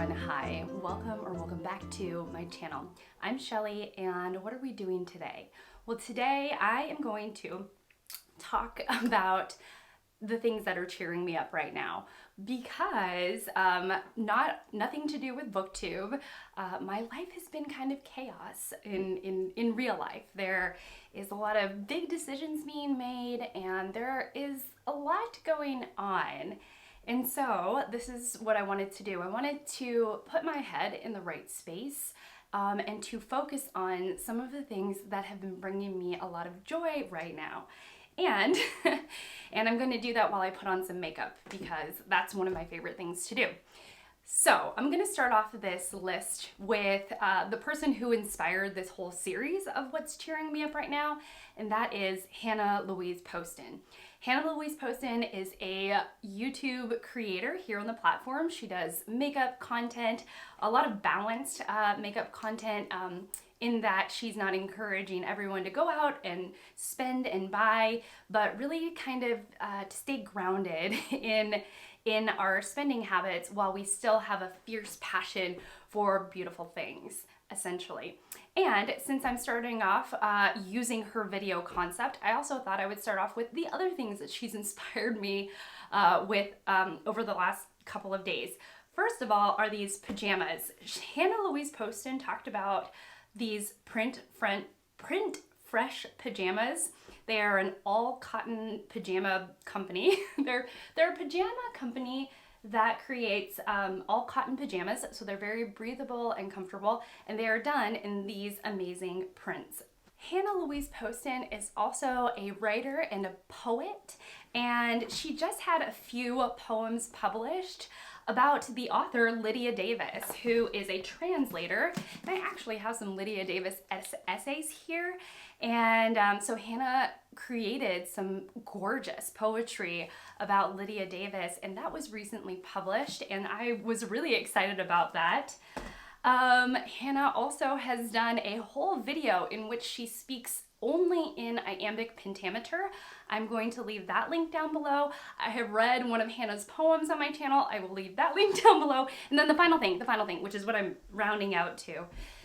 everyone, hi, welcome back to my channel. I'm Shelly, and what are we doing today? Well, today I am going to talk about the things that are cheering me up right now because nothing to do with booktube. My life has been kind of chaos in real life. There is a lot of big decisions being made and there is a lot going on. And so this is what I wanted to do. I wanted to put my head in the right space and to focus on some of the things that have been bringing me a lot of joy right now. And I'm going to do that while I put on some makeup because that's one of my favorite things to do. So I'm going to start off this list with the person who inspired this whole series of what's cheering me up right now, and that is Louise Poston. Louise Poston is a YouTube creator here on the platform. She does makeup content, a lot of balanced makeup content, in that she's not encouraging everyone to go out and spend and buy, but really kind of to stay grounded in our spending habits while we still have a fierce passion for beautiful things, essentially. And since I'm starting off using her video concept, I also thought I would start off with the other things that she's inspired me with over the last couple of days. First of all are these pajamas. Louise Poston talked about these print fresh pajamas. They are an all cotton pajama company. They're a pajama company that creates all cotton pajamas, so they're very breathable and comfortable, and they are done in these amazing prints. Louise Poston is also a writer and a poet, and she just had a few poems published about the author Lydia Davis, who is a translator. And I actually have some Lydia Davis essays here. And so Hannah created some gorgeous poetry about Lydia Davis, and that was recently published, and I was really excited about that. Hannah also has done a whole video in which she speaks only in iambic pentameter. I'm going to leave that link down below. I have read one of Hannah's poems on my channel. I will leave that link down below. And then the final thing, which is what I'm rounding out to,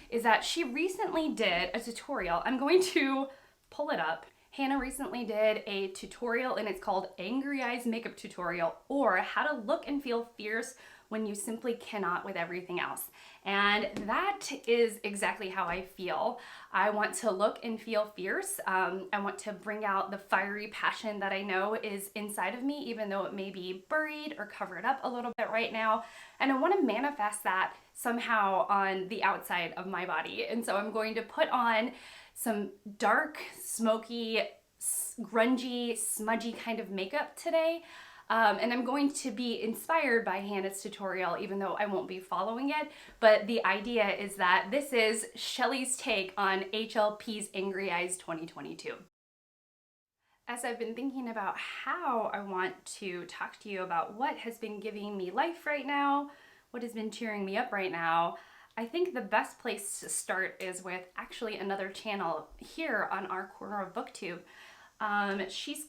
is that she recently did a tutorial. I'm going to pull it up. Hannah recently did a tutorial, and it's called Angry Eyes Makeup Tutorial, or How to Look and Feel Fierce When You Simply Cannot with Everything Else. And that is exactly how I feel. I want to look and feel fierce. I want to bring out the fiery passion that I know is inside of me, even though it may be buried or covered up a little bit right now. And I want to manifest that somehow on the outside of my body. And so I'm going to put on some dark, smoky, grungy, smudgy kind of makeup today. And I'm going to be inspired by Hannah's tutorial, even though I won't be following it. But the idea is that this is Shelly's take on Hlp'S Angry Eyes 2022. As I've been thinking about how I want to talk to you about what has been giving me life right now, what has been cheering me up right now, I think the best place to start is with actually another channel here on our corner of BookTube. She's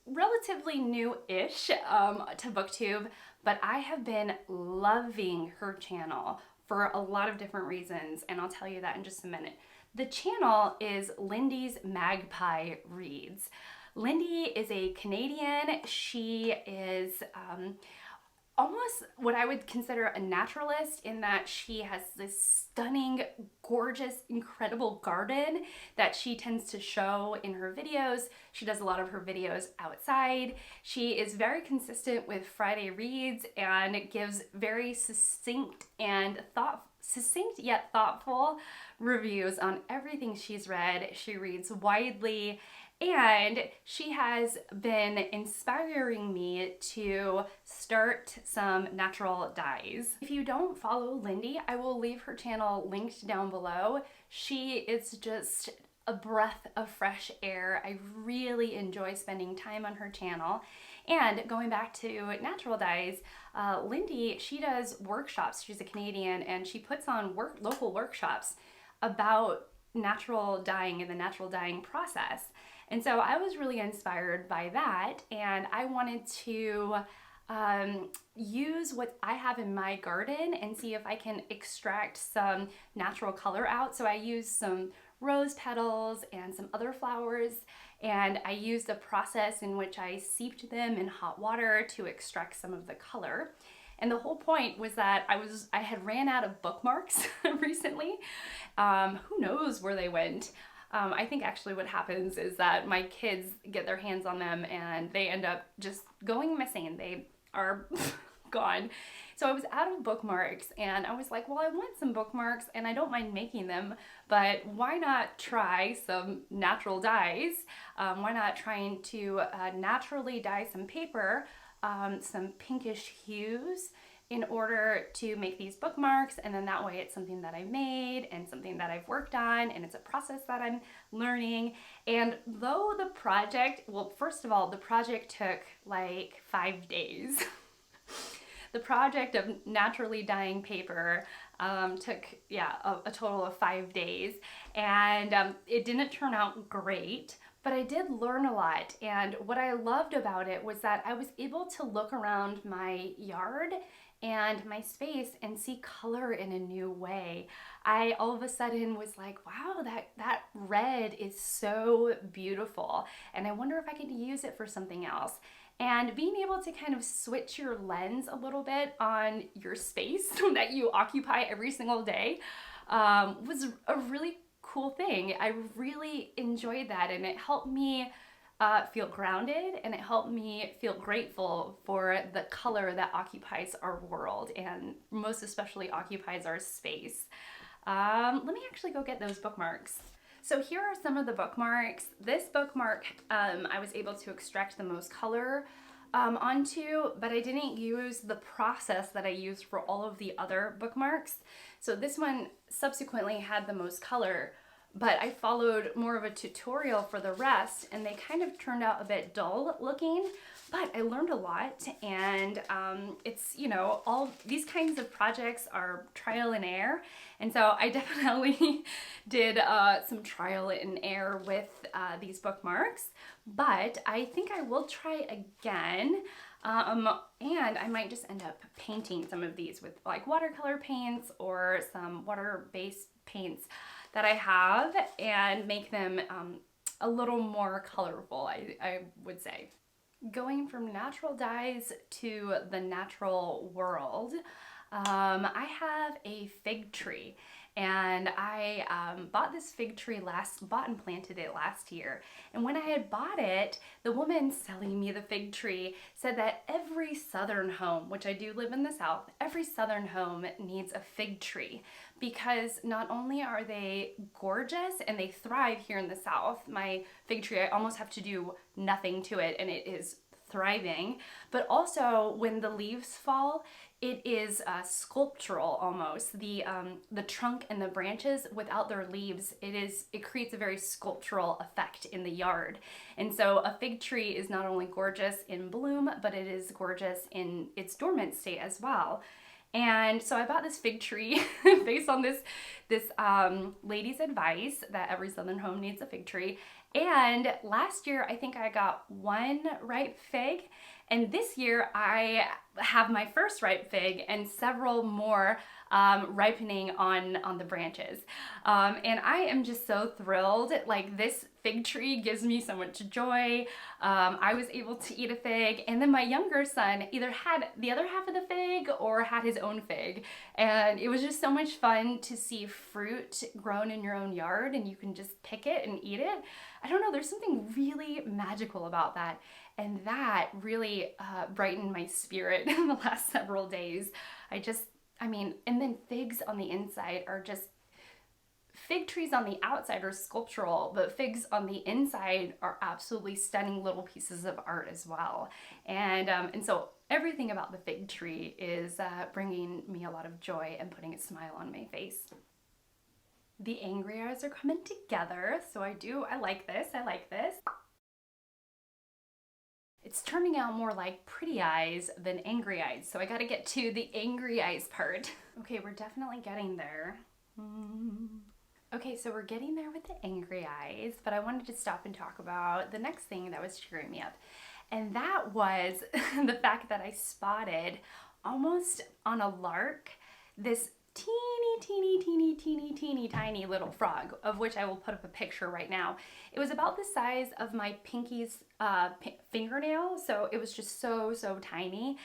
relatively new-ish to BookTube, but I have been loving her channel for a lot of different reasons, and I'll tell you that in just a minute. The channel is Lindy's Magpie Reads. Lindy is a Canadian. She is almost what I would consider a naturalist in that she has this stunning, gorgeous, incredible garden that she tends to show in her videos. She does a lot of her videos outside. She is very consistent with Friday Reads and gives very succinct yet thoughtful reviews on everything she's read. She reads widely, and she has been inspiring me to start some natural dyes. If you don't follow Lindy, I will leave her channel linked down below. She is just a breath of fresh air. I really enjoy spending time on her channel. And going back to natural dyes, Lindy, she does workshops. She's a Canadian, and she puts on local workshops about natural dyeing and the natural dyeing process. And so I was really inspired by that, and I wanted to use what I have in my garden and see if I can extract some natural color out. So I used some rose petals and some other flowers, and I used a process in which I steeped them in hot water to extract some of the color. And the whole point was that I had ran out of bookmarks recently. Who knows where they went? I think actually what happens is that my kids get their hands on them and they end up just going missing. They are gone. So I was out of bookmarks and I was like, well, I want some bookmarks and I don't mind making them, but why not try some natural dyes? Why not trying to naturally dye some paper, some pinkish hues, in order to make these bookmarks, and then that way it's something that I made and something that I've worked on, and it's a process that I'm learning. And though the project, well, first of all, the project took like 5 days. The project of naturally dyeing paper took, a total of 5 days, and it didn't turn out great. But I did learn a lot, and what I loved about it was that I was able to look around my yard and my space and see color in a new way. I all of a sudden was like, wow, that red is so beautiful, and I wonder if I could use it for something else. And being able to kind of switch your lens a little bit on your space that you occupy every single day was a really cool thing. I really enjoyed that, and it helped me feel grounded, and it helped me feel grateful for the color that occupies our world, and most especially occupies our space. Let me actually go get those bookmarks. So here are some of the bookmarks. This bookmark I was able to extract the most color onto, but I didn't use the process that I used for all of the other bookmarks. So this one subsequently had the most color, but I followed more of a tutorial for the rest, and they kind of turned out a bit dull looking, but I learned a lot. And it's, you know, all these kinds of projects are trial and error, and so I definitely did some trial and error with these bookmarks, but I think I will try again. And I might just end up painting some of these with like watercolor paints or some water-based paints that I have, and make them a little more colorful, I would say. Going from natural dyes to the natural world, I have a fig tree, and I bought this fig tree bought and planted it last year. And when I had bought it, the woman selling me the fig tree said that every southern home, which I do live in the South, every southern home needs a fig tree, because not only are they gorgeous and they thrive here in the South. My fig tree, I almost have to do nothing to it and it is thriving, but also when the leaves fall, it is sculptural almost. The trunk and the branches without their leaves, it creates a very sculptural effect in the yard. And so a fig tree is not only gorgeous in bloom, but it is gorgeous in its dormant state as well. And so I bought this fig tree based on this lady's advice that every southern home needs a fig tree. And last year, I think I got one ripe fig. And this year, I have my first ripe fig and several more ripening on the branches. And I am just so thrilled. Like, this fig tree gives me so much joy. I was able to eat a fig, and then my younger son either had the other half of the fig or had his own fig. And it was just so much fun to see fruit grown in your own yard, and you can just pick it and eat it. I don't know, there's something really magical about that. And that really brightened my spirit in the last several days. And then figs on the inside are just, fig trees on the outside are sculptural, but figs on the inside are absolutely stunning little pieces of art as well. And so everything about the fig tree is bringing me a lot of joy and putting a smile on my face. The angry eyes are coming together, so I like this. It's turning out more like pretty eyes than angry eyes, so I gotta get to the angry eyes part. Okay, we're definitely getting there. Okay, so we're getting there with the angry eyes, but I wanted to stop and talk about the next thing that was cheering me up. And that was the fact that I spotted, almost on a lark, this teeny tiny little frog, of which I will put up a picture right now. It was about the size of my pinky's fingernail, so it was just so tiny.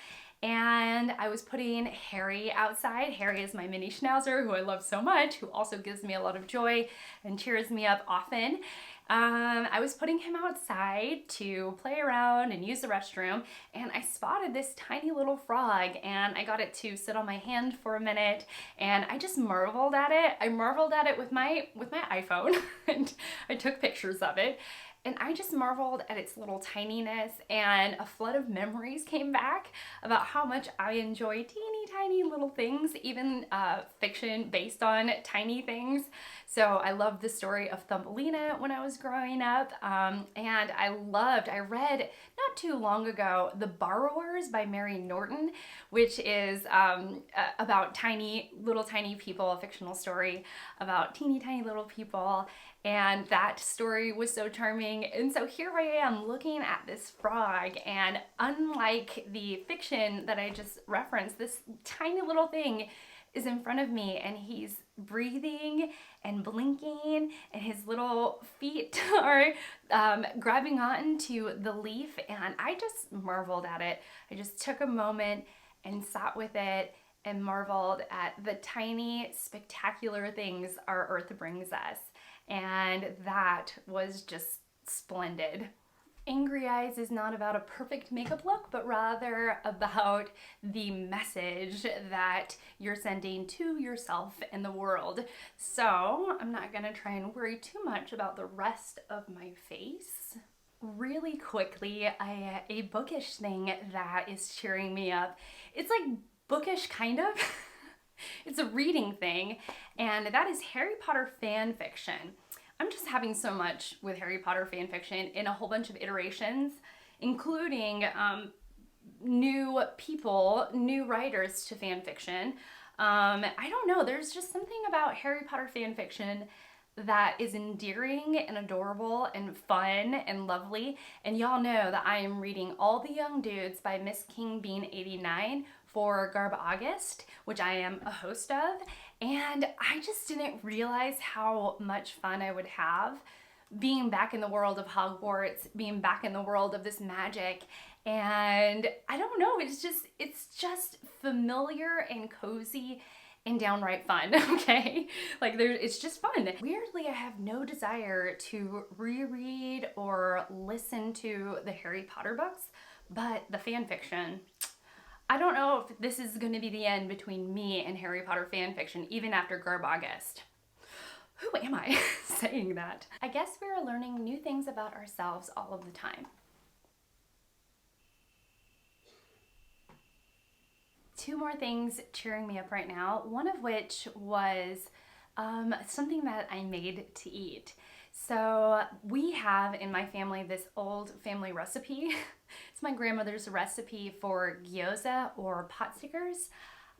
And I was putting Harry outside. Harry is my mini schnauzer, who I love so much, who also gives me a lot of joy and cheers me up often. I was putting him outside to play around and use the restroom, and I spotted this tiny little frog, and I got it to sit on my hand for a minute, and I just marveled at it. I marveled at it with my iPhone, and I took pictures of it. And I just marveled at its little tininess, and a flood of memories came back about how much I enjoy teeny tiny little things, even fiction based on tiny things. So I loved the story of Thumbelina when I was growing up, and I read not too long ago The Borrowers by Mary Norton, which is about tiny people, a fictional story about teeny tiny little people. And that story was so charming. And so here I am looking at this frog, and unlike the fiction that I just referenced, this tiny little thing is in front of me, and he's breathing and blinking, and his little feet are grabbing onto the leaf, and I just marveled at it. I just took a moment and sat with it and marveled at the tiny, spectacular things our earth brings us. And that was just splendid. Angry Eyes is not about a perfect makeup look, but rather about the message that you're sending to yourself and the world. So I'm not gonna try and worry too much about the rest of my face. Really quickly, a bookish thing that is cheering me up. It's like bookish, kind of. It's a reading thing, and that is Harry Potter fan fiction. I'm just having so much with Harry Potter fan fiction in a whole bunch of iterations, including new people, new writers to fan fiction. I don't know, there's just something about Harry Potter fan fiction that is endearing and adorable and fun and lovely. And y'all know that I am reading All the Young Dudes by Miss King Bean 89 for Garb August, which I am a host of. And I just didn't realize how much fun I would have being back in the world of Hogwarts, being back in the world of this magic. And I don't know, it's just familiar and cozy and downright fun, okay? Like it's just fun. Weirdly, I have no desire to reread or listen to the Harry Potter books, but the fan fiction, I don't know if this is gonna be the end between me and Harry Potter fan fiction, even after Garb August. Who am I saying that? I guess we're learning new things about ourselves all of the time. Two more things cheering me up right now, one of which was something that I made to eat. So we have in my family this old family recipe. It's my grandmother's recipe for gyoza or pot stickers.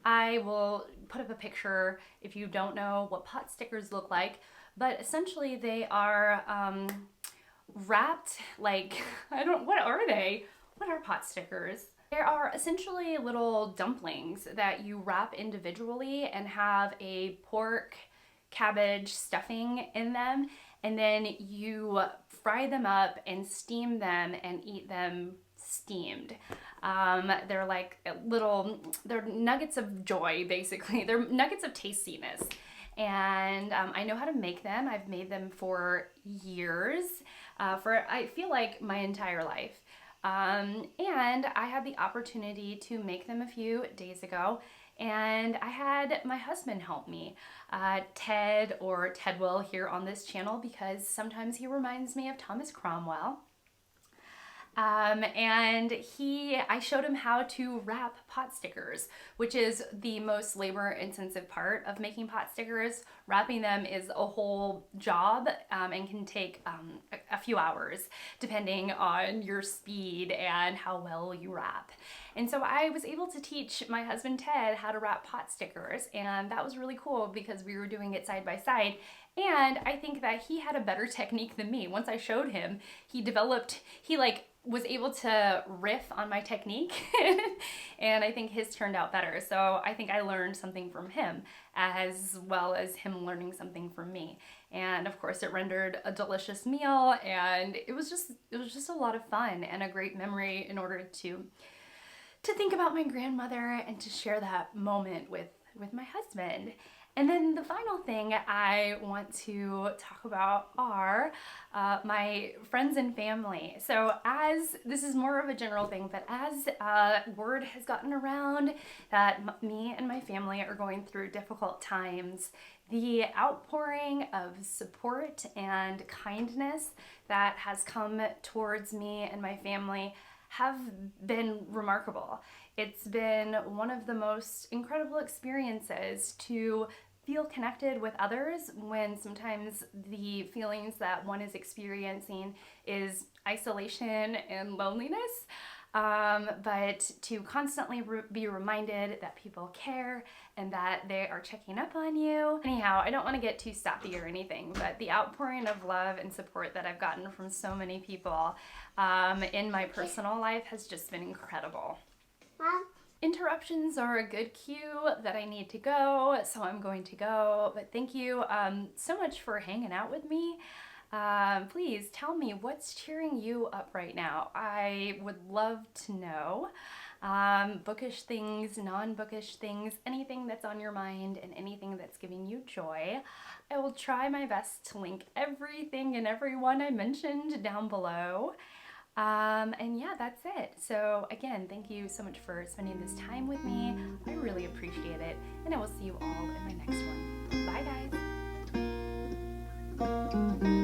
I will put up a picture if you don't know what pot stickers look like, but essentially they are wrapped like, what are they? What are pot stickers? There are essentially little dumplings that you wrap individually and have a pork, cabbage stuffing in them, and then you fry them up and steam them and eat them steamed. They're like they're nuggets of joy, basically. They're nuggets of tastiness. And I know how to make them. I've made them for years, I feel like my entire life. And I had the opportunity to make them a few days ago, and I had my husband help me, Ted, or Tedwell here on this channel, because sometimes he reminds me of Thomas Cromwell. And I showed him how to wrap pot stickers, which is the most labor intensive part of making pot stickers. Wrapping them is a whole job and can take a few hours depending on your speed and how well you wrap. And so I was able to teach my husband Ted how to wrap pot stickers, and that was really cool because we were doing it side by side. And I think that he had a better technique than me. Once I showed him, he was able to riff on my technique and I think his turned out better. So I think I learned something from him as well as him learning something from me. And of course it rendered a delicious meal, and it was just a lot of fun and a great memory in order to think about my grandmother and to share that moment with my husband. And then the final thing I want to talk about are my friends and family. So as, this is more of a general thing, but as word has gotten around that me and my family are going through difficult times, the outpouring of support and kindness that has come towards me and my family have been remarkable. It's been one of the most incredible experiences to feel connected with others when sometimes the feelings that one is experiencing is isolation and loneliness. But to constantly be reminded that people care and that they are checking up on you. Anyhow, I don't want to get too sappy or anything, but the outpouring of love and support that I've gotten from so many people in my personal life has just been incredible. Mom? Interruptions are a good cue that I need to go, so I'm going to go. But thank you so much for hanging out with me. Please tell me what's cheering you up right now. I would love to know. Bookish things, non-bookish things, anything that's on your mind and anything that's giving you joy. I will try my best to link everything and everyone I mentioned down below. And yeah, that's it. So again, thank you so much for spending this time with me. I really appreciate it, and I will see you all in my next one. Bye guys.